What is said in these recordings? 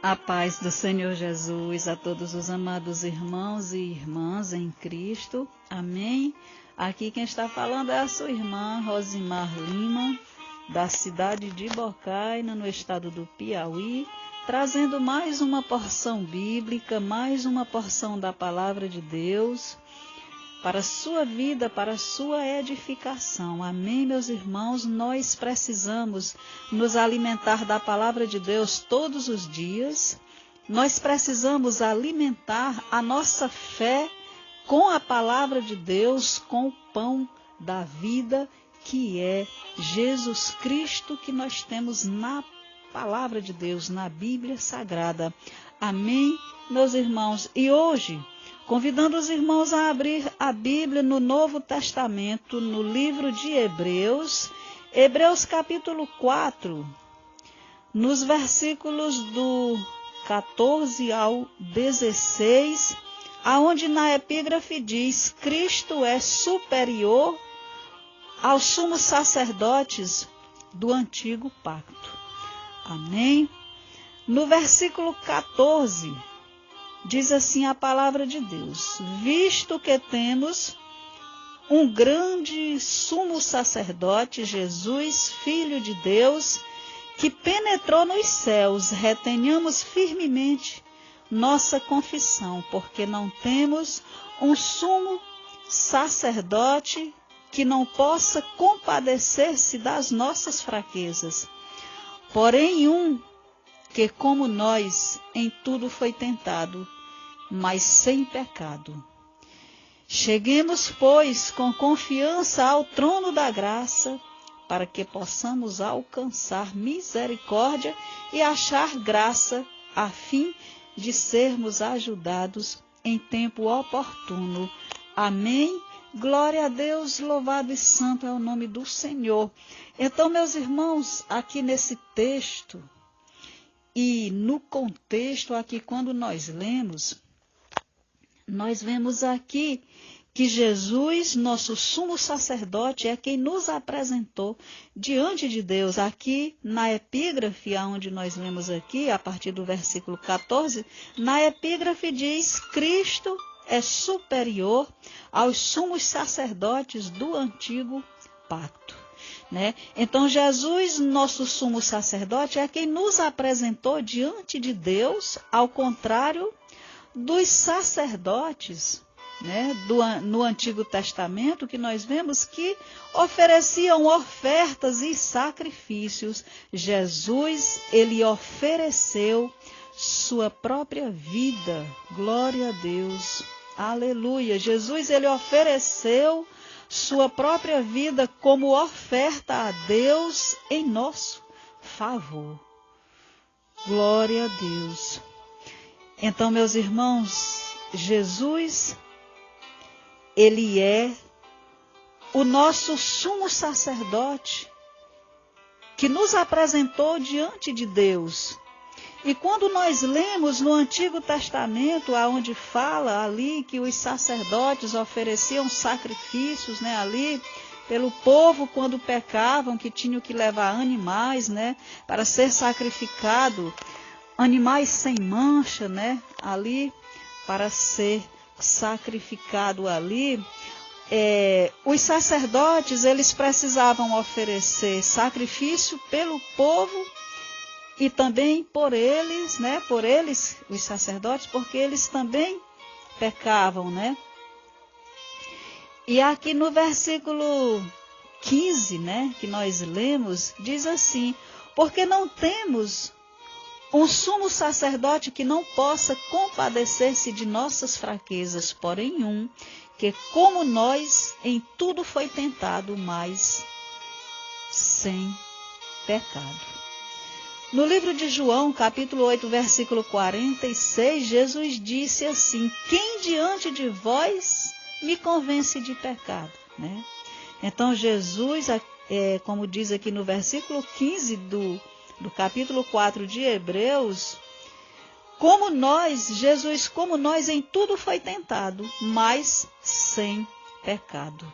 A paz do Senhor Jesus a todos os amados irmãos e irmãs em Cristo. Amém. Aqui quem está falando é a sua irmã Rosimar Lima, da cidade de Bocaina, no estado do Piauí, trazendo mais uma porção bíblica, mais uma porção da palavra de Deus, para a sua vida, para a sua edificação. Amém, meus irmãos? Nós precisamos nos alimentar da palavra de Deus todos os dias. Nós precisamos alimentar a nossa fé com a palavra de Deus, com o pão da vida, que é Jesus Cristo, que nós temos na palavra de Deus, na Bíblia Sagrada. Amém, meus irmãos? E hoje, convidando os irmãos a abrir a Bíblia no Novo Testamento, no livro de Hebreus, Hebreus capítulo 4, nos versículos do 14 ao 16, aonde na epígrafe diz: Cristo é superior aos sumos sacerdotes do antigo pacto. Amém? No versículo 14, diz assim a palavra de Deus: visto que temos um grande sumo sacerdote, Jesus, Filho de Deus, que penetrou nos céus, retenhamos firmemente nossa confissão, porque não temos um sumo sacerdote que não possa compadecer-se das nossas fraquezas, porém um que, como nós, em tudo foi tentado, mas sem pecado. Cheguemos, pois, com confiança ao trono da graça, para que possamos alcançar misericórdia e achar graça, a fim de sermos ajudados em tempo oportuno. Amém? Glória a Deus, louvado e santo é o nome do Senhor. Então, meus irmãos, aqui nesse texto, e no contexto aqui, quando nós lemos, nós vemos aqui que Jesus, nosso sumo sacerdote, é quem nos apresentou diante de Deus. Aqui na epígrafe, onde nós lemos aqui, a partir do versículo 14, na epígrafe diz: Cristo é superior aos sumos sacerdotes do antigo pacto. Né? Então, Jesus, nosso sumo sacerdote, é quem nos apresentou diante de Deus, ao contrário dos sacerdotes, né, no Antigo Testamento, que nós vemos que ofereciam ofertas e sacrifícios. Jesus, ele ofereceu sua própria vida. Glória a Deus. Aleluia. Jesus, ele ofereceu sua própria vida como oferta a Deus em nosso favor. Glória a Deus. Então, meus irmãos, Jesus, ele é o nosso sumo sacerdote que nos apresentou diante de Deus. E quando nós lemos no Antigo Testamento, aonde fala ali que os sacerdotes ofereciam sacrifícios, né, ali pelo povo quando pecavam, que tinham que levar animais, né, para ser sacrificado, animais sem mancha, né, ali para ser sacrificado ali. Os sacerdotes, eles precisavam oferecer sacrifício pelo povo e também por eles, né? Por eles, os sacerdotes, porque eles também pecavam, né? E aqui no versículo 15, né, que nós lemos, diz assim: porque não temos um sumo sacerdote que não possa compadecer-se de nossas fraquezas, porém um que, como nós, em tudo foi tentado, mas sem pecado. No livro de João, capítulo 8, versículo 46, Jesus disse assim: quem diante de vós me convence de pecado? Né? Então Jesus, como diz aqui no versículo 15 do capítulo 4 de Hebreus, como nós, Jesus, como nós, em tudo foi tentado, mas sem pecado.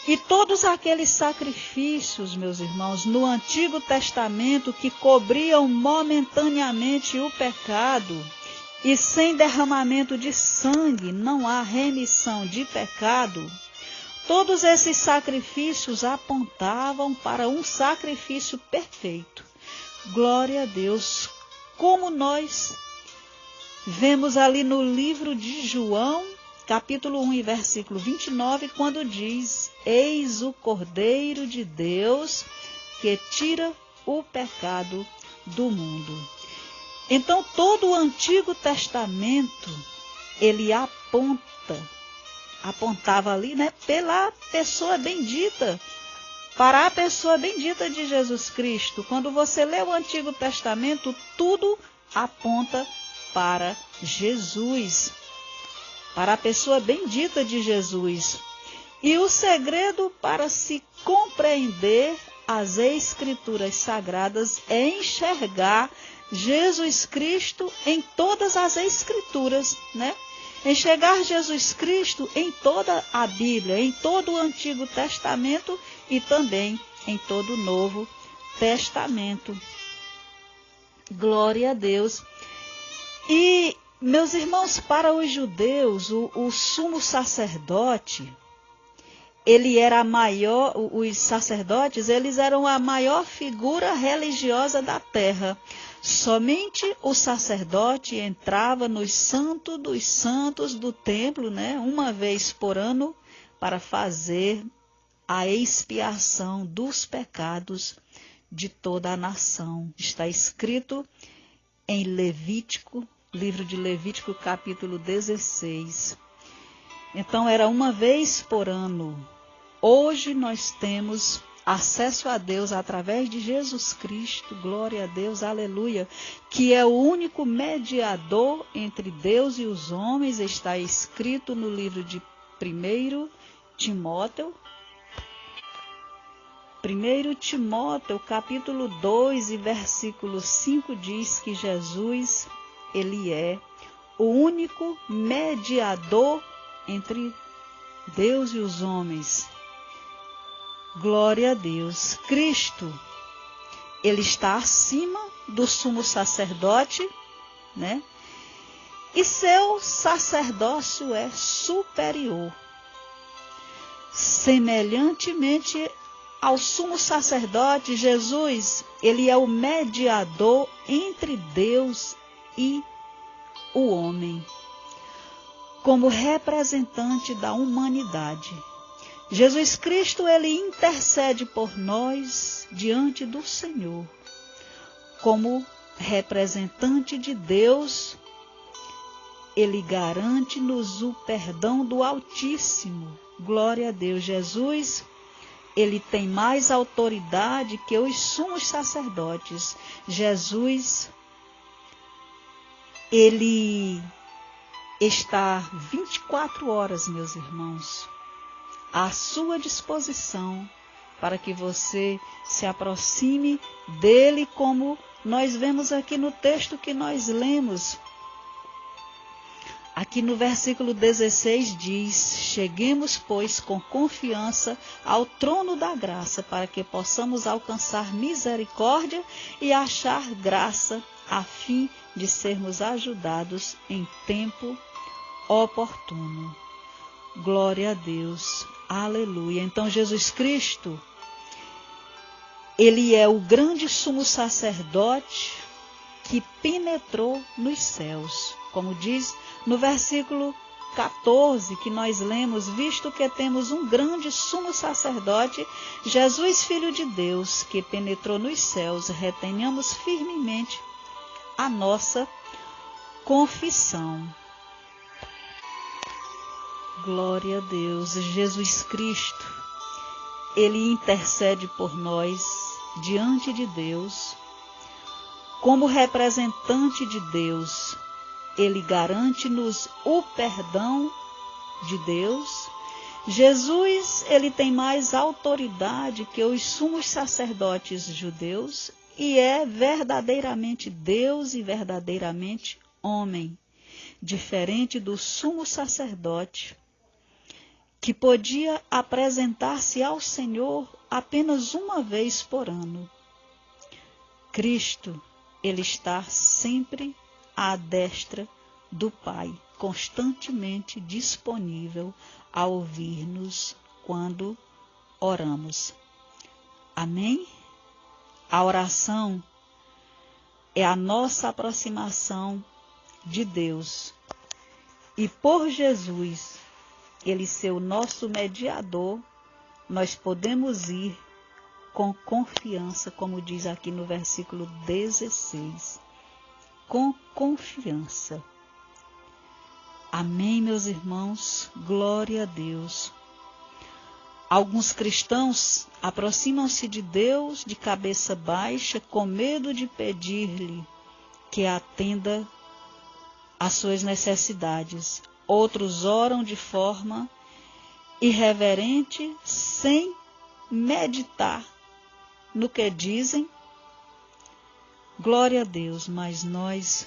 E todos aqueles sacrifícios, meus irmãos, no Antigo Testamento que cobriam momentaneamente o pecado, e sem derramamento de sangue não há remissão de pecado, todos esses sacrifícios apontavam para um sacrifício perfeito. Glória a Deus! Como nós vemos ali no livro de João, capítulo 1 e versículo 29, quando diz: Eis o Cordeiro de Deus que tira o pecado do mundo. Então, todo o Antigo Testamento, ele apontava ali, né, pela pessoa bendita, para a pessoa bendita de Jesus Cristo. Quando você lê o Antigo Testamento, tudo aponta para Jesus, para a pessoa bendita de Jesus. E o segredo para se compreender as Escrituras Sagradas é enxergar Jesus Cristo em todas as Escrituras, né? Enxergar Jesus Cristo em toda a Bíblia, em todo o Antigo Testamento e também em todo o Novo Testamento. Glória a Deus. E, meus irmãos, para os judeus, o sumo sacerdote, ele era a maior, os sacerdotes, eles eram a maior figura religiosa da terra. Somente o sacerdote entrava no Santo dos Santos do templo, né, uma vez por ano, para fazer a expiação dos pecados de toda a nação. Está escrito em Levítico, livro de Levítico, capítulo 16. Então, era uma vez por ano. Hoje nós temos acesso a Deus através de Jesus Cristo, glória a Deus, aleluia, que é o único mediador entre Deus e os homens. Está escrito no livro de 1 Timóteo, capítulo 2 e versículo 5 diz que Jesus, ele é o único mediador entre Deus e os homens. Glória a Deus. Cristo, ele está acima do sumo sacerdote, né? E seu sacerdócio é superior. Semelhantemente ao sumo sacerdote, Jesus, ele é o mediador entre Deus e o homem, como representante da humanidade. Jesus Cristo, ele intercede por nós diante do Senhor. Como representante de Deus, ele garante-nos o perdão do Altíssimo. Glória a Deus. Jesus, ele tem mais autoridade que os sumos sacerdotes. Jesus, ele está 24 horas, meus irmãos, à sua disposição, para que você se aproxime dele, como nós vemos aqui no texto que nós lemos. Aqui no versículo 16 diz: cheguemos, pois, com confiança ao trono da graça, para que possamos alcançar misericórdia e achar graça, a fim de sermos ajudados em tempo oportuno. Glória a Deus. Aleluia. Então, Jesus Cristo, ele é o grande sumo sacerdote que penetrou nos céus. Como diz no versículo 14 que nós lemos: visto que temos um grande sumo sacerdote, Jesus, Filho de Deus, que penetrou nos céus, retenhamos firmemente a nossa confissão. Glória a Deus. Jesus Cristo, ele intercede por nós diante de Deus. Como representante de Deus, ele garante-nos o perdão de Deus. Jesus, ele tem mais autoridade que os sumos sacerdotes judeus e é verdadeiramente Deus e verdadeiramente homem, diferente do sumo sacerdote, que podia apresentar-se ao Senhor apenas uma vez por ano. Cristo, Ele está sempre à destra do Pai, constantemente disponível a ouvir-nos quando oramos. Amém? A oração é a nossa aproximação de Deus. E por Jesus, Ele ser o nosso mediador, nós podemos ir com confiança, como diz aqui no versículo 16. Com confiança. Amém, meus irmãos? Glória a Deus. Alguns cristãos aproximam-se de Deus de cabeça baixa, com medo de pedir-lhe que atenda às suas necessidades. Outros oram de forma irreverente, sem meditar no que dizem. Glória a Deus, mas nós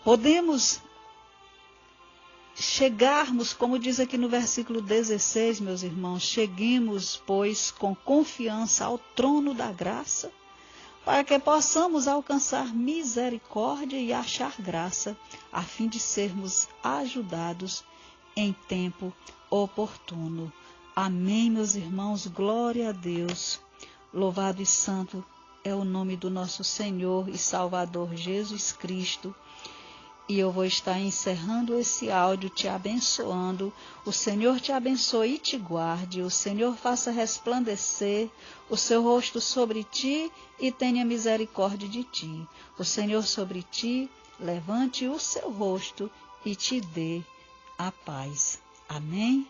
podemos chegarmos, como diz aqui no versículo 16, meus irmãos, cheguemos, pois, com confiança ao trono da graça, para que possamos alcançar misericórdia e achar graça, a fim de sermos ajudados em tempo oportuno. Amém, meus irmãos, glória a Deus. Louvado e santo é o nome do nosso Senhor e Salvador Jesus Cristo. E eu vou estar encerrando esse áudio te abençoando. O Senhor te abençoe e te guarde. O Senhor faça resplandecer o seu rosto sobre ti e tenha misericórdia de ti. O Senhor sobre ti levante o seu rosto e te dê a paz. Amém?